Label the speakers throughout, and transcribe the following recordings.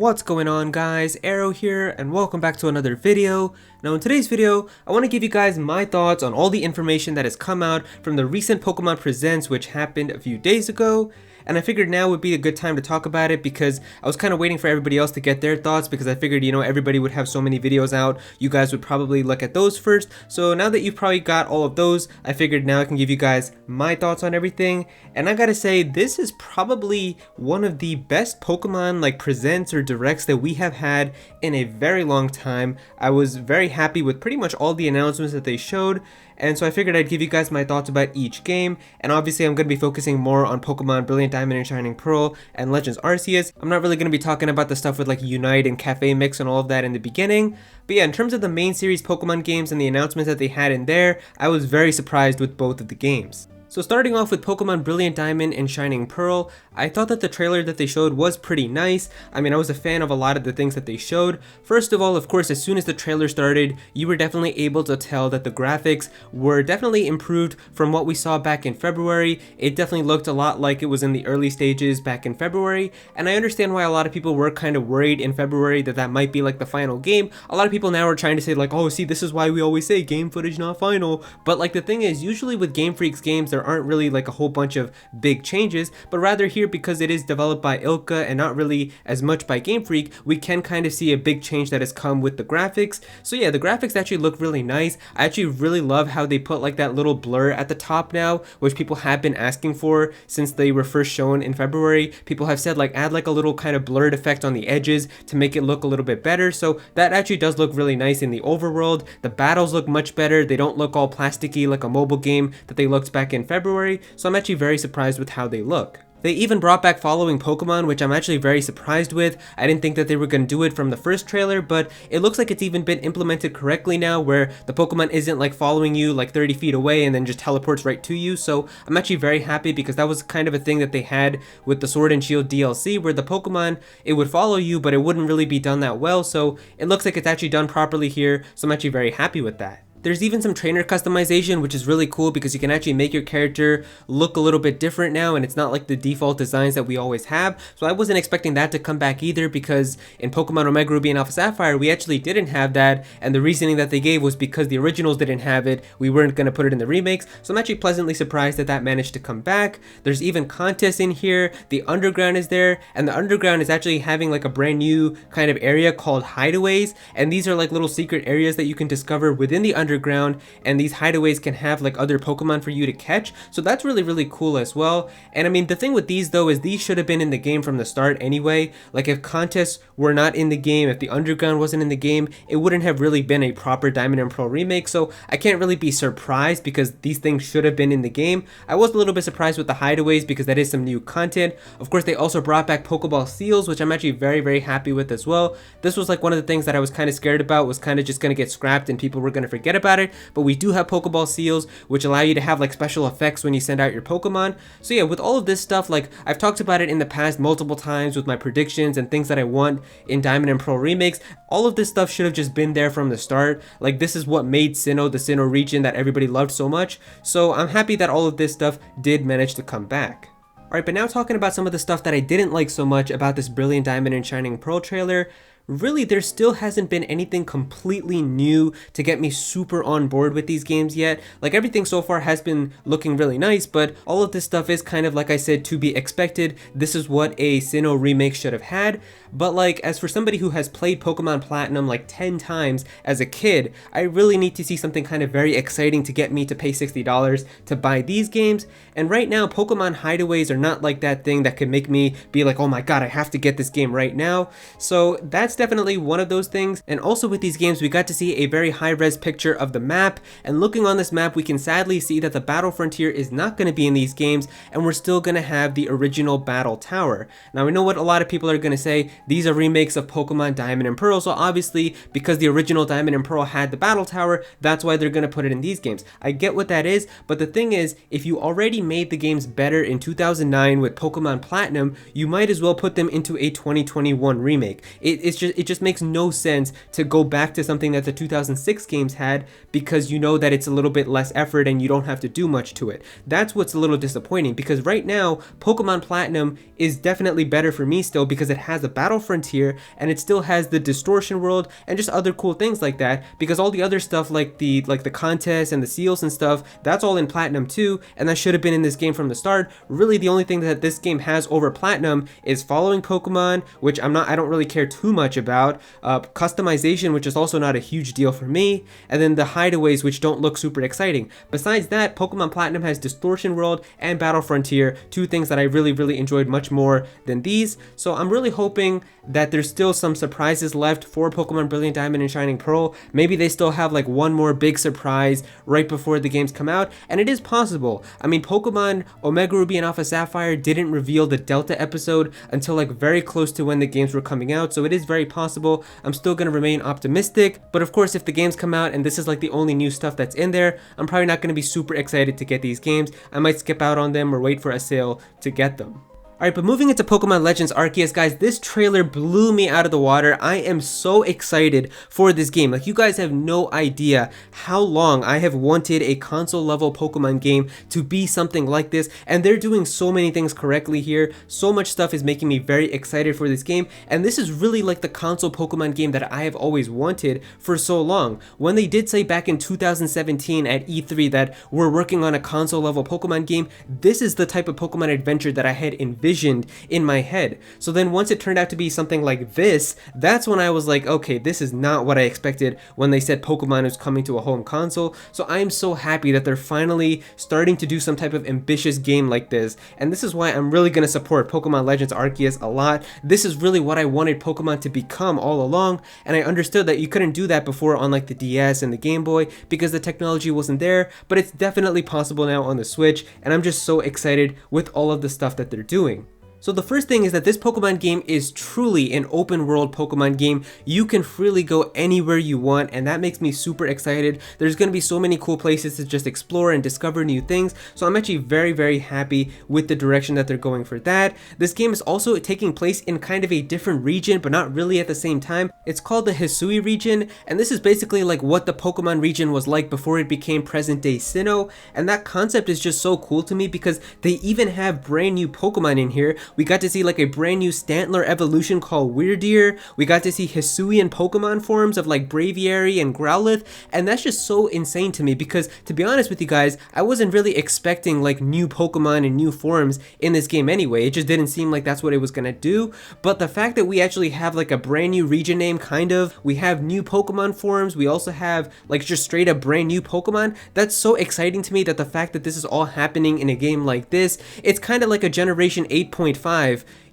Speaker 1: What's going on, guys? Aero here, and welcome back to another video. Now in today's video, I want to give you guys my thoughts on all the information that has come out from the recent Pokemon Presents, which happened a few days ago. And I figured now would be a good time to talk about it because I was kind of waiting for everybody else to get their thoughts, because I figured, everybody would have so many videos out, you guys would probably look at those first. So now that you've probably got all of those, I figured now I can give you guys my thoughts on everything. And I gotta say, this is probably one of the best Pokemon presents or directs that we have had in a very long time. I was very happy with pretty much all the announcements that they showed. And so I figured I'd give you guys my thoughts about each game, and obviously I'm going to be focusing more on Pokemon Brilliant Diamond and Shining Pearl and Legends Arceus. I'm not really going to be talking about the stuff with Unite and Cafe Mix and all of that in the beginning. But yeah, in terms of the main series Pokemon games and the announcements that they had in there, I was very surprised with both of the games. So starting off with Pokemon Brilliant Diamond and Shining Pearl, I thought that the trailer that they showed was pretty nice. I was a fan of a lot of the things that they showed. First of all, of course, as soon as the trailer started, you were definitely able to tell that the graphics were definitely improved from what we saw back in February. It definitely looked a lot like it was in the early stages back in February, and I understand why a lot of people were kind of worried in February that that might be the final game. A lot of people now are trying to say oh, see, this is why we always say game footage not final. But the thing is, usually with Game Freak's games, there aren't really a whole bunch of big changes, but rather here, because it is developed by Ilka and not really as much by Game Freak, we can kind of see a big change that has come with the graphics. So yeah, the graphics actually look really nice. I actually really love how they put that little blur at the top now, which people have been asking for since they were first shown in February. People have said add a little kind of blurred effect on the edges to make it look a little bit better. So that actually does look really nice in the overworld. The battles look much better. They don't look all plasticky like a mobile game that they looked back in February. So I'm actually very surprised with how they look. They even brought back following Pokemon, which I'm actually very surprised with. I didn't think that they were going to do it from the first trailer, but it looks like it's even been implemented correctly now, where the Pokemon isn't following you 30 feet away and then just teleports right to you. So I'm actually very happy, because that was kind of a thing that they had with the Sword and Shield DLC, where the Pokemon, it would follow you, but it wouldn't really be done that well. So it looks like it's actually done properly here. So I'm actually very happy with that. There's even some trainer customization, which is really cool because you can actually make your character look a little bit different now, and it's not like the default designs that we always have. So I wasn't expecting that to come back either, because in Pokemon Omega Ruby and Alpha Sapphire, we actually didn't have that, and the reasoning that they gave was because the originals didn't have it, we weren't going to put it in the remakes. So I'm actually pleasantly surprised that that managed to come back. There's even contests in here, the underground is there, and the underground is actually having a brand new kind of area called hideaways, and these are little secret areas that you can discover within the underground, and these hideaways can have other Pokemon for you to catch. So that's really, really cool as well. And the thing with these though is these should have been in the game from the start anyway. If contests were not in the game, if the underground wasn't in the game, it wouldn't have really been a proper Diamond and Pearl remake. So I can't really be surprised, because these things should have been in the game. I was a little bit surprised with the hideaways, because that is some new content. Of course, they also brought back Pokeball seals, which I'm actually very, very happy with as well. This was one of the things that I was kind of scared about, was kind of just going to get scrapped and people were going to forget about it. But we do have Pokeball seals, which allow you to have special effects when you send out your Pokemon. So yeah, with all of this stuff, I've talked about it in the past multiple times with my predictions and things that I want in Diamond and Pearl remakes. All of this stuff should have just been there from the start. This is what made Sinnoh the Sinnoh region that everybody loved so much. So I'm happy that all of this stuff did manage to come back. Alright, but now talking about some of the stuff that I didn't like so much about this Brilliant Diamond and Shining Pearl trailer. Really, there still hasn't been anything completely new to get me super on board with these games yet. Everything so far has been looking really nice, but all of this stuff is kind of, like I said, to be expected. This is what a Sinnoh remake should have had. But as for somebody who has played Pokemon Platinum 10 times as a kid, I really need to see something kind of very exciting to get me to pay $60 to buy these games. And right now, Pokemon hideaways are not that thing that could make me be oh my god, I have to get this game right now. So that's definitely one of those things. And also with these games, we got to see a very high-res picture of the map, and looking on this map, we can sadly see that the Battle Frontier is not going to be in these games, and we're still going to have the original Battle Tower. Now, I know what a lot of people are going to say, these are remakes of Pokemon Diamond and Pearl, so obviously, because the original Diamond and Pearl had the Battle Tower, that's why they're going to put it in these games. I get what that is, but the thing is, if you already made the games better in 2009 with Pokemon Platinum, you might as well put them into a 2021 remake. It's it just makes no sense to go back to something that the 2006 games had, because you know that it's a little bit less effort and you don't have to do much to it. That's what's a little disappointing, because right now Pokemon Platinum is definitely better for me still, because it has a battle frontier and it still has the distortion world and just other cool things like that, because all the other stuff like the contests and the seals and stuff, that's all in Platinum too, and that should have been in this game from the start. Really the only thing that this game has over Platinum is following Pokemon, which I don't really care too much about, customization, which is also not a huge deal for me, and then the hideaways, which don't look super exciting. Besides that, Pokemon Platinum has Distortion World and Battle Frontier, two things that I really enjoyed much more than these. So I'm really hoping that there's still some surprises left for Pokemon Brilliant Diamond and Shining Pearl. Maybe they still have like one more big surprise right before the games come out, and it is possible. I mean, Pokemon Omega Ruby and Alpha Sapphire didn't reveal the Delta episode until like very close to when the games were coming out, so it is very possible. I'm still gonna remain optimistic, but of course if the games come out and this is like the only new stuff that's in there, I'm probably not gonna be super excited to get these games. I might skip out on them or wait for a sale to get them. Alright, but moving into Pokemon Legends Arceus, guys, this trailer blew me out of the water. I am so excited for this game. Like, you guys have no idea how long I have wanted a console level Pokemon game to be something like this, and they're doing so many things correctly here. So much stuff is making me very excited for this game, and this is really like the console Pokemon game that I have always wanted for so long. When they did say back in 2017 at E3 that we're working on a console level Pokemon game, this is the type of Pokemon adventure that I had envisioned in my head. So then once it turned out to be something like this, that's when I was like, okay, this is not what I expected when they said Pokemon is coming to a home console. So I am so happy that they're finally starting to do some type of ambitious game like this, and this is why I'm really going to support Pokemon Legends Arceus a lot. This is really what I wanted Pokemon to become all along, and I understood that you couldn't do that before on like the DS and the Game Boy because the technology wasn't there, but it's definitely possible now on the Switch, and I'm just so excited with all of the stuff that they're doing. So the first thing is that this Pokemon game is truly an open world Pokemon game. You can freely go anywhere you want, and that makes me super excited. There's going to be so many cool places to just explore and discover new things, so I'm actually very happy with the direction that they're going for that. This game is also taking place in kind of a different region, but not really at the same time. It's called the Hisui region, and this is basically like what the Pokemon region was like before it became present day Sinnoh, and that concept is just so cool to me because they even have brand new Pokemon in here. We got to see like a brand new Stantler evolution called Weirdeer. We got to see Hisuian Pokemon forms of like Braviary and Growlithe, and that's just so insane to me because, to be honest with you guys, I wasn't really expecting like new Pokemon and new forms in this game anyway. It just didn't seem like that's what it was gonna do, but the fact that we actually have like a brand new region name, kind of, we have new Pokemon forms, we also have like just straight up brand new Pokemon, that's so exciting to me. That the fact that this is all happening in a game like this, it's kind of like a Generation 8.5,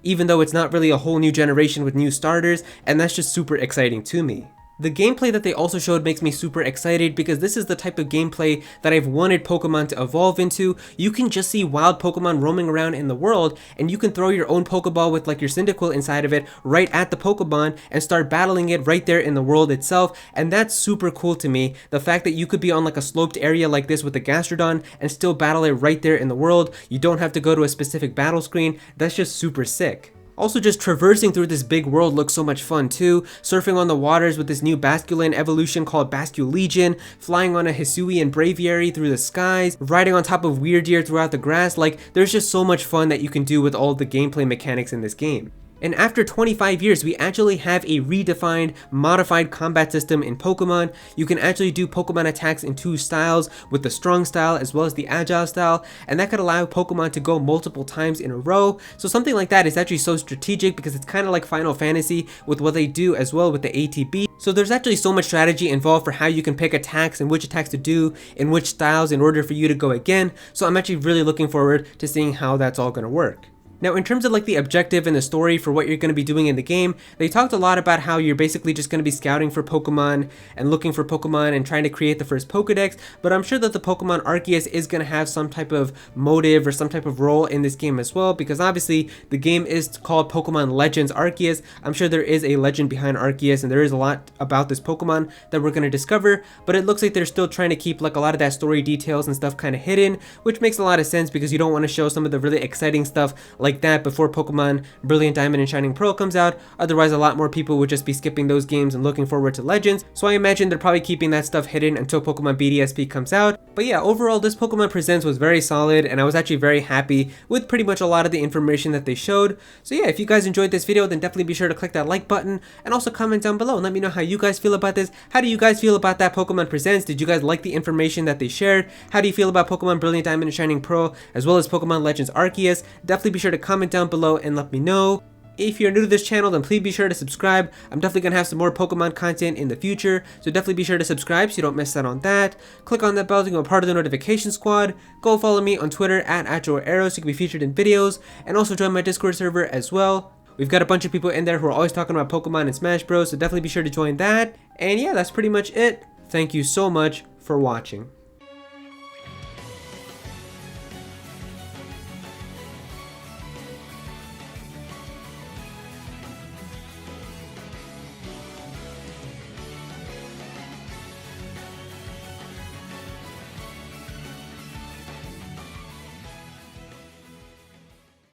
Speaker 1: even though it's not really a whole new generation with new starters, and that's just super exciting to me. The gameplay that they also showed makes me super excited because this is the type of gameplay that I've wanted Pokemon to evolve into. You can just see wild Pokemon roaming around in the world, and you can throw your own Pokeball with like your Cyndaquil inside of it right at the Pokemon and start battling it right there in the world itself, and that's super cool to me. The fact that you could be on like a sloped area like this with the Gastrodon and still battle it right there in the world. You don't have to go to a specific battle screen. That's just super sick. Also, just traversing through this big world looks so much fun too. Surfing on the waters with this new Basculan evolution called Basculegion, flying on a Hisui and Braviary through the skies, riding on top of Weirdeer throughout the grass. Like, there's just so much fun that you can do with all the gameplay mechanics in this game. And after 25 years, we actually have a redefined, modified combat system in Pokemon. You can actually do Pokemon attacks in two styles, with the strong style as well as the agile style, and that could allow Pokemon to go multiple times in a row. So something like that is actually so strategic because it's kind of like Final Fantasy with what they do as well with the ATB. So there's actually so much strategy involved for how you can pick attacks and which attacks to do in which styles in order for you to go again. So I'm actually really looking forward to seeing how that's all going to work. Now, in terms of like the objective and the story for what you're going to be doing in the game, they talked a lot about how you're basically just going to be scouting for Pokemon and looking for Pokemon and trying to create the first Pokedex, but I'm sure that the Pokemon Arceus is going to have some type of motive or some type of role in this game as well, because obviously the game is called Pokemon Legends Arceus. I'm sure there is a legend behind Arceus and there is a lot about this Pokemon that we're going to discover, but it looks like they're still trying to keep like a lot of that story details and stuff kind of hidden, which makes a lot of sense because you don't want to show some of the really exciting stuff like like that before Pokemon Brilliant Diamond and Shining Pearl comes out. Otherwise, a lot more people would just be skipping those games and looking forward to Legends. So I imagine they're probably keeping that stuff hidden until Pokemon BDSP comes out. But yeah, overall, this Pokemon Presents was very solid, and I was actually very happy with pretty much a lot of the information that they showed. So yeah, if you guys enjoyed this video, then definitely be sure to click that like button, and also comment down below and let me know how you guys feel about this. How do you guys feel about that Pokemon Presents? Did you guys like the information that they shared? How do you feel about Pokemon Brilliant Diamond and Shining Pearl, as well as Pokemon Legends Arceus? Definitely be sure to comment down below and let me know. If you're new to this channel, then please be sure to subscribe. I'm definitely going to have some more Pokemon content in the future, so definitely be sure to subscribe so you don't miss out on that. Click on that bell to become a part of the notification squad. Go follow me on Twitter at Aero so you can be featured in videos, and also join my Discord server as well. We've got a bunch of people in there who are always talking about Pokemon and Smash Bros, so definitely be sure to join that. And yeah, that's pretty much it. Thank you so much for watching.